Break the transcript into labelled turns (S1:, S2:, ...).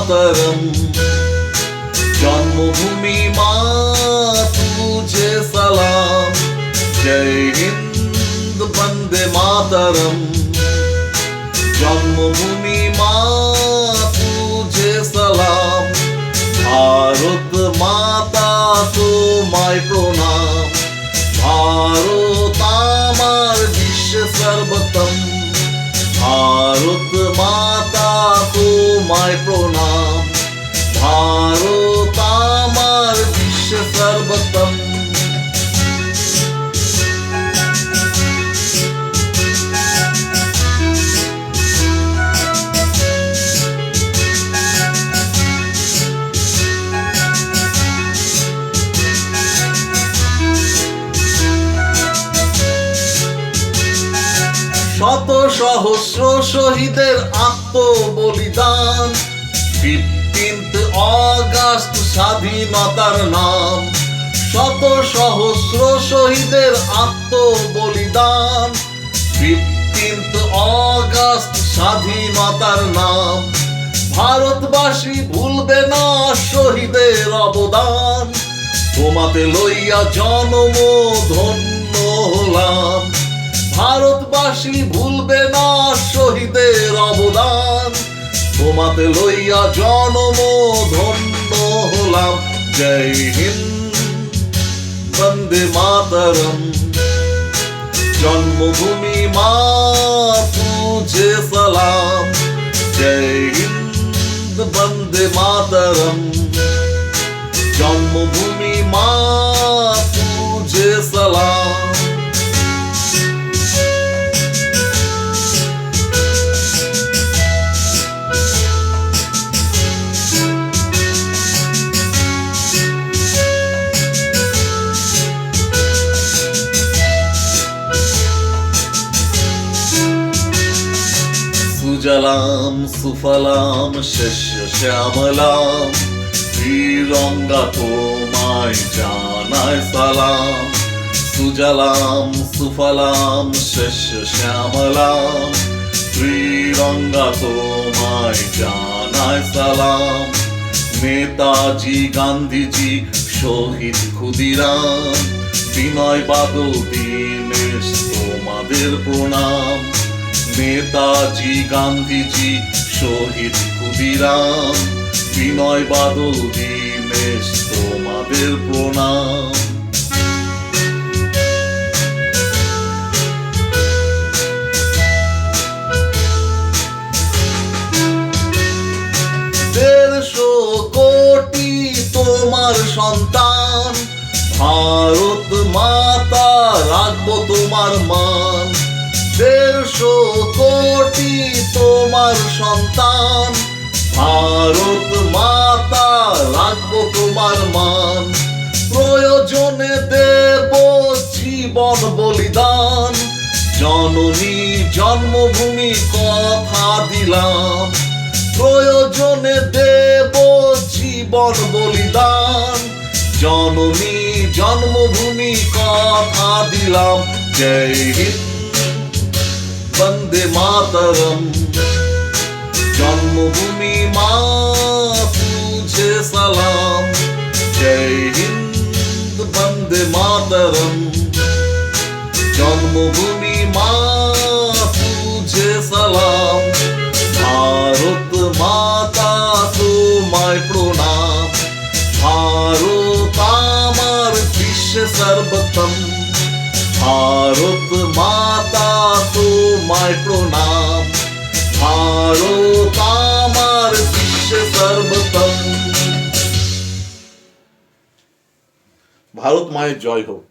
S1: मातरम जन्मभूमि मां तुझे सलाम जय हिंद वंदे मातरम जन्मभूमि मां तुझे सलाम भारत माता তোমায় প্রণাম ভারত আমার বিশ্ব সর্বতম ভারত মাতা তোমায় প্রণাম ভারত আমার বিশ্ব সর্বতম শত সহস্র শহীদের আত্মবলিদান 15th অগাস্ট স্বাধীনতার নাম শত সহস্র শহীদের আত্মবলিদান 15th অগাস্ট স্বাধীনতার নাম ভারতবাসী ভুলবে না শহীদের অবদান তোমাতে লইয়া জন্ম ধন্য হলাম ভারতবাসী ভুলবে না শহীদের অবদান তোমাতে লইয়া জন্ম ধন্য হলাম জয় হিন্দ বন্দে মাতরম জন্মভূমি মা তুঝে সালাম জয় হিন্দ বন্দে মাতরম জন্মভূমি মা তুঝে সালাম সুজলাম সুফলাম শস্য শ্যামলাম শ্রীরঙ্গা তোমায় জানায় সালাম সুজলাম সুফলাম শস্য শ্যামলাম শ্রীরঙ্গা তোমায় জানায় সালাম নেতাজি গান্ধীজি শহীদ ক্ষুদিরাম বিনয় বাদল দীনেশ তোমাদের প্রণাম নেতাজি গান্ধীজি শহীদ ক্ষুদিরাম বিনয় বাদল দীনেশ তোমাদের প্রণাম দেড়শো কোটি তোমার সন্তান ভারত মাতা রাখবো তোমার মান 150 কোটি তোমার সন্তান ভারত মাতা রাখবো তোমার মান প্রয়োজনে দেব জীবন বলিদান জননী জন্মভূমি কথা দিলাম প্রয়োজনে দেব জীবন বলিদান জননী জন্মভূমি কথা দিলাম জয় হিন্দ वंदे मातरम जन्मभूमि मां तुझे सलाम जय हिंद वंदे मातरम जन्मभूमि मां तुझे सलाम भारत माता তোমায় প্রণাম ভারত আমার বিশ্ব সর্বতম ভারত মাতা তোমায় প্রণাম ভারত আমার বিশ্ব সর্বতম ভারত মায়ের জয় হোক।